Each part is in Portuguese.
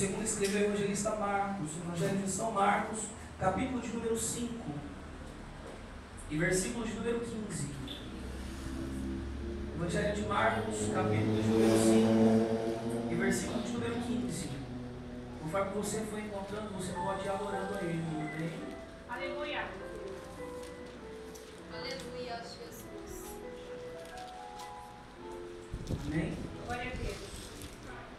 segundo escreveu o evangelista Marcos, o Evangelho de São Marcos, capítulo de número 5 e versículo de número 15. Evangelho de Marcos, capítulo de número 5 e versículo de número 15. Conforme você for encontrando, você pode ir adorando a Ele. Amém? Aleluia. Aleluia, Jesus. Amém? Glória a Deus.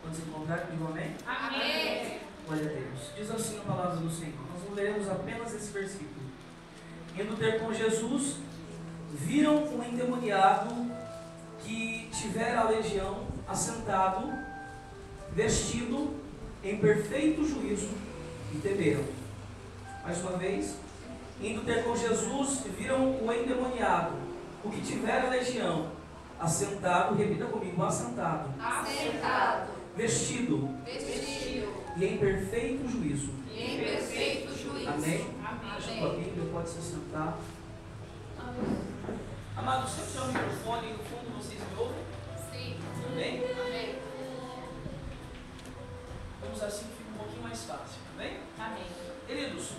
Quando você encontrar, diga amém. Amém. Glória a Deus. Diz assim a palavra do Senhor. Nós não leremos apenas esse versículo. Indo ter com Jesus, viram um endemoniado que tivera a legião assentado, vestido em perfeito juízo, e temeram. Mais uma vez, indo ter com Jesus, viram o endemoniado, o que tivera a legião, assentado, repita comigo, assentado, Assentado, vestido vestido, e em perfeito juízo. e em perfeito juízo. Amém? Deixa a tua Amém. Bíblia, pode se sentar. Amados, sempre tiver o microfone no fundo, vocês me ouvem? Sim. Amém? Amém. Vamos assim que fica um pouquinho mais fácil, amém? Amém. Queridos,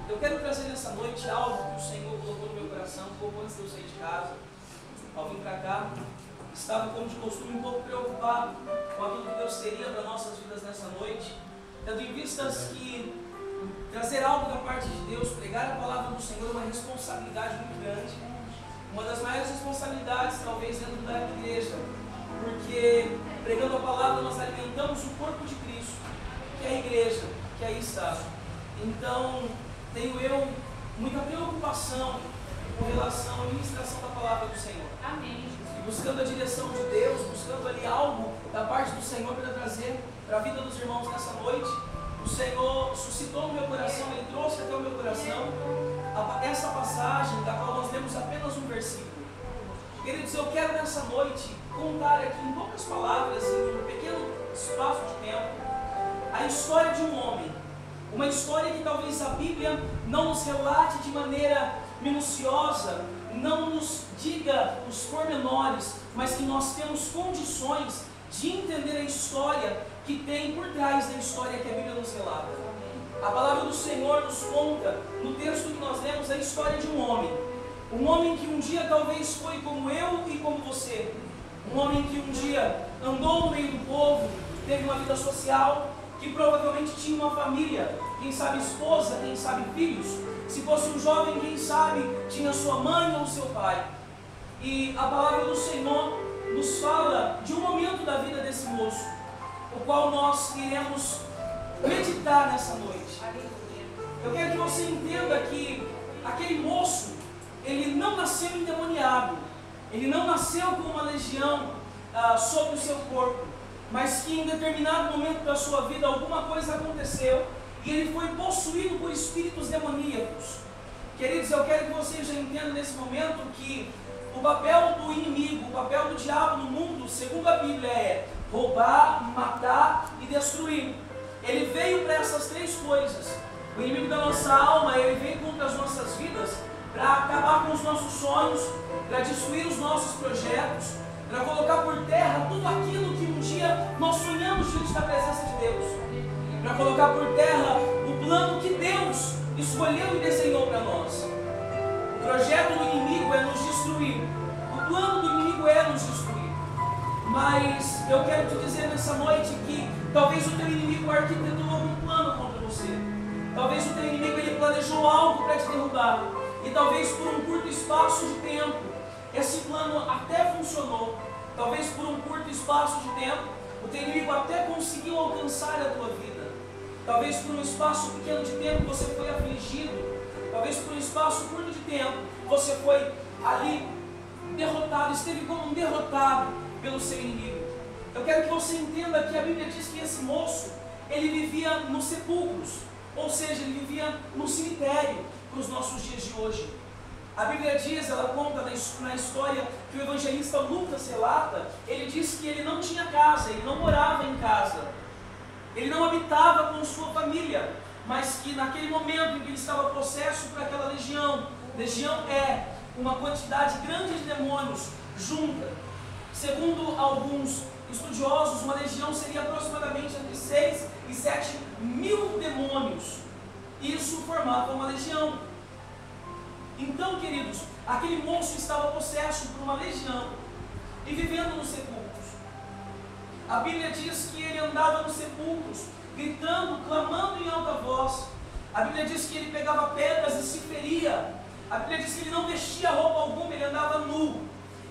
eu quero trazer nessa noite algo que o Senhor colocou no meu coração um pouco antes de eu sair de casa. Ao vir para cá, estava como de costume um pouco preocupado com aquilo que Deus teria para nossas vidas nessa noite, tendo em vistas que trazer algo da parte de Deus, pregar a palavra do Senhor é uma responsabilidade muito grande, uma das maiores responsabilidades talvez dentro da igreja, porque pregando a palavra nós alimentamos o corpo de Cristo, que é a igreja, que aí está. Então tenho eu muita preocupação com relação à ministração da palavra do Senhor. Amém. E buscando a direção de Deus, buscando ali algo da parte do Senhor para trazer para a vida dos irmãos nessa noite. O Senhor suscitou no meu coração, Ele trouxe até o meu coração essa passagem da qual nós lemos apenas um versículo. Queridos, eu quero nessa noite contar aqui em poucas palavras, em um pequeno espaço de tempo, a história de um homem. Uma história que talvez a Bíblia não nos relate de maneira minuciosa, não nos diga os pormenores, mas que nós temos condições de entender a história que tem por trás da história que a Bíblia nos relata. A palavra do Senhor nos conta, no texto que nós lemos, a história de um homem que um dia talvez foi como eu e como você, um homem que um dia andou no meio do povo, teve uma vida social, que provavelmente tinha uma família, quem sabe esposa, quem sabe filhos, se fosse um jovem, quem sabe tinha sua mãe ou seu pai. E a palavra do Senhor nos fala de um momento da vida desse moço, o qual nós iremos meditar nessa noite. Eu quero que você entenda que aquele moço, ele não nasceu endemoniado, ele não nasceu com uma legião sobre o seu corpo, mas que em determinado momento da sua vida alguma coisa aconteceu e ele foi possuído por espíritos demoníacos. Queridos, eu quero que vocês já entendam nesse momento que o papel do inimigo, o papel do diabo no mundo, segundo a Bíblia, é roubar, matar e destruir. Ele veio para essas três coisas. O inimigo da nossa alma, ele vem contra as nossas vidas para acabar com os nossos sonhos, para destruir os nossos projetos, para colocar por terra tudo aquilo que um dia nós sonhamos diante da presença de Deus, para colocar por terra o plano que Deus escolheu e desenhou para nós. O projeto do inimigo é nos destruir, o plano do inimigo é nos destruir. Mas eu quero te dizer nessa noite que talvez o teu inimigo arquitetou algum plano contra você, talvez o teu inimigo ele planejou algo para te derrubar, e talvez por um curto espaço de tempo esse plano até funcionou. Talvez por um curto espaço de tempo o teu inimigo até conseguiu alcançar a tua vida. Talvez por um espaço pequeno de tempo você foi afligido. Talvez por um espaço curto de tempo você foi ali derrotado, esteve como um derrotado pelo seu inimigo. Eu quero que você entenda que a Bíblia diz que esse moço, ele vivia nos sepulcros, ou seja, ele vivia no cemitério para os nossos dias de hoje. A Bíblia diz, ela conta na história que o evangelista Lucas relata, ele diz que ele não tinha casa, ele não morava em casa, ele não habitava com sua família, mas que naquele momento em que ele estava possesso por aquela legião é uma quantidade grande de demônios junta. Segundo alguns estudiosos, uma legião seria aproximadamente 6 e 7 mil demônios. Isso formava uma legião. Então, queridos, aquele moço estava possesso por uma legião e vivendo nos sepulcros. A Bíblia diz que ele andava nos sepulcros, gritando, clamando em alta voz. A Bíblia diz que ele pegava pedras e se feria. A Bíblia diz que ele não vestia roupa alguma, ele andava nu.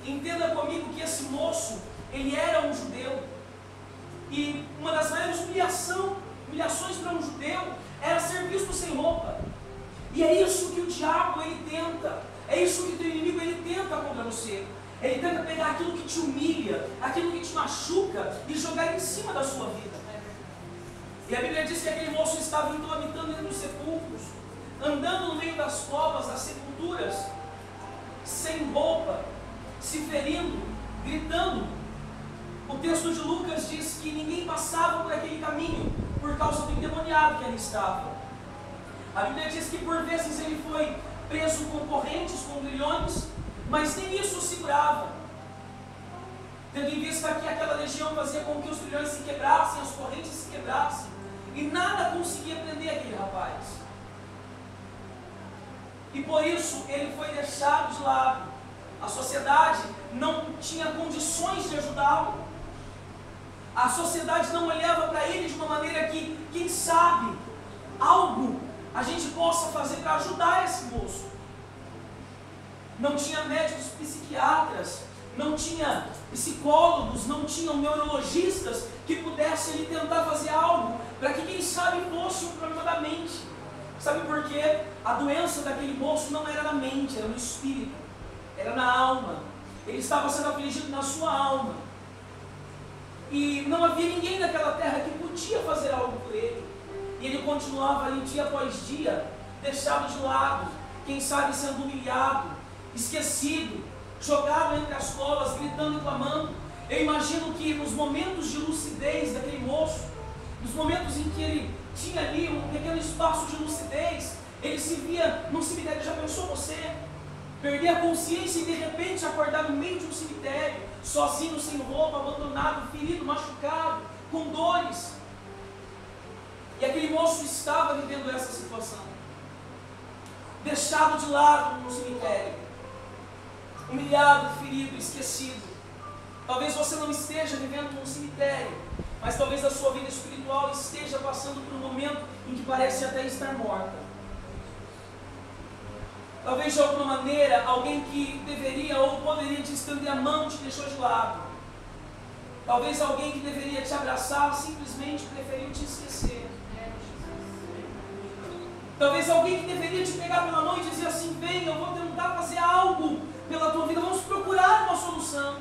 Entenda comigo que esse moço, ele era um judeu. E uma das maiores humilhações para um judeu era ser visto sem roupa. E é isso que o diabo ele tenta. É isso que o teu inimigo ele tenta contra você. Ele tenta pegar aquilo que te humilha, aquilo que te machuca e jogar em cima da sua vida. E a Bíblia diz que aquele moço estava então habitando entre os sepulcros, andando no meio das covas, das sepulturas, sem roupa, se ferindo, gritando. O texto de Lucas diz que ninguém passava por aquele caminho por causa do endemoniado que ali estava. A Bíblia diz que por vezes ele foi preso com correntes, com grilhões, mas nem isso o segurava. Tendo em vista que aquela legião fazia com que os grilhões se quebrassem, as correntes se quebrassem, e nada conseguia prender aquele rapaz. E por isso ele foi deixado de lado. A sociedade não tinha condições de ajudá-lo. A sociedade não olhava para ele de uma maneira que, quem sabe, algo a gente possa fazer para ajudar esse moço. Não tinha médicos psiquiatras, não tinha psicólogos, não tinham neurologistas que pudessem ali tentar fazer algo para que, quem sabe, fosse um problema da mente. Sabe por quê? A doença daquele moço não era na mente, era no espírito, era na alma. Ele estava sendo afligido na sua alma. E não havia ninguém naquela terra que podia fazer algo por ele. E ele continuava ali dia após dia, deixado de lado, quem sabe sendo humilhado, esquecido, jogado entre as covas, gritando e clamando. Eu imagino que nos momentos de lucidez daquele moço, nos momentos em que ele tinha ali um pequeno espaço de lucidez, ele se via num cemitério. Já pensou você? Perder a consciência e de repente acordar no meio de um cemitério, sozinho, sem roupa, abandonado, ferido, machucado, com dores. E aquele moço estava vivendo essa situação, deixado de lado no cemitério, humilhado, ferido, esquecido. Talvez você não esteja vivendo num cemitério, mas talvez a sua vida espiritual esteja passando por um momento em que parece até estar morta. Talvez de alguma maneira alguém que deveria ou poderia te estender a mão te deixou de lado. Talvez alguém que deveria te abraçar simplesmente preferiu te esquecer. Talvez alguém que deveria te pegar pela mão e dizer assim: vem, eu vou tentar fazer algo pela tua vida, vamos procurar uma solução.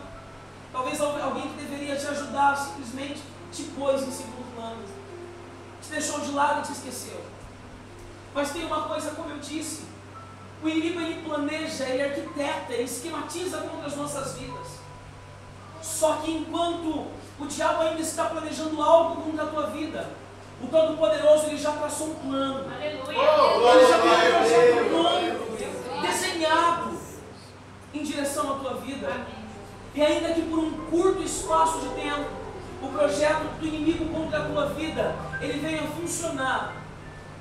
Talvez alguém que deveria te ajudar simplesmente te pôs em segundo plano, te deixou de lado e te esqueceu. Mas tem uma coisa, como eu disse, o inimigo ele planeja, ele arquiteta, ele esquematiza contra as nossas vidas. Só que enquanto o diabo ainda está planejando algo contra a tua vida, o Todo-Poderoso ele já traçou um plano. Aleluia. Ele já tem um plano desenhado em direção à tua vida. Amém. E ainda que por um curto espaço de tempo, o projeto do inimigo contra a tua vida, ele venha funcionar,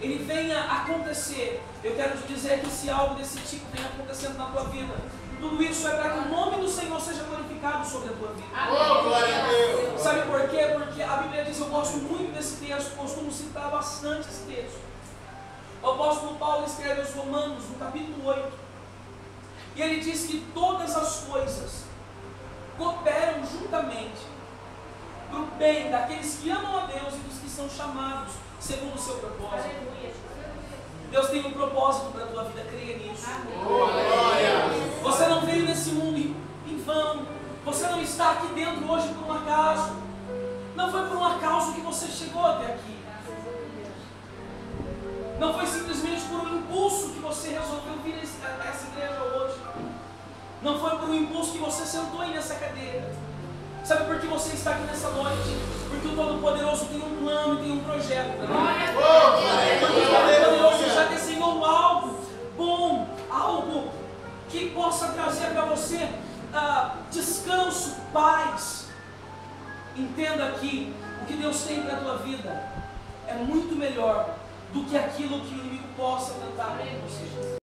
ele venha acontecer. Eu quero te dizer que se algo desse tipo venha acontecendo na tua vida, tudo isso é para que o nome do Senhor seja glorificado sobre a tua vida. Amém. Sabe por quê? Porque a Bíblia diz, eu gosto muito desse texto, costumo citar bastante esse texto. O apóstolo Paulo escreve aos Romanos, no capítulo 8, e ele diz que todas as coisas cooperam juntamente para o bem daqueles que amam a Deus e dos que são chamados segundo o seu propósito. Aleluia. Deus tem um propósito para a tua vida, creia nisso. Amém. Você não veio nesse mundo em vão. Você não está aqui dentro hoje por um acaso. Não foi por um acaso que você chegou até aqui. Não foi simplesmente por um impulso que você resolveu vir a essa igreja hoje. Não foi por um impulso que você sentou aí nessa cadeira. Sabe por que você está aqui nessa noite? Porque o Todo-Poderoso tem um plano, tem um projeto para você. Porque o Todo-Poderoso já desenhou algo bom, algo que possa trazer para você descanso, paz. Entenda que O que Deus tem para a tua vida é muito melhor do que aquilo que o inimigo possa tentar com você.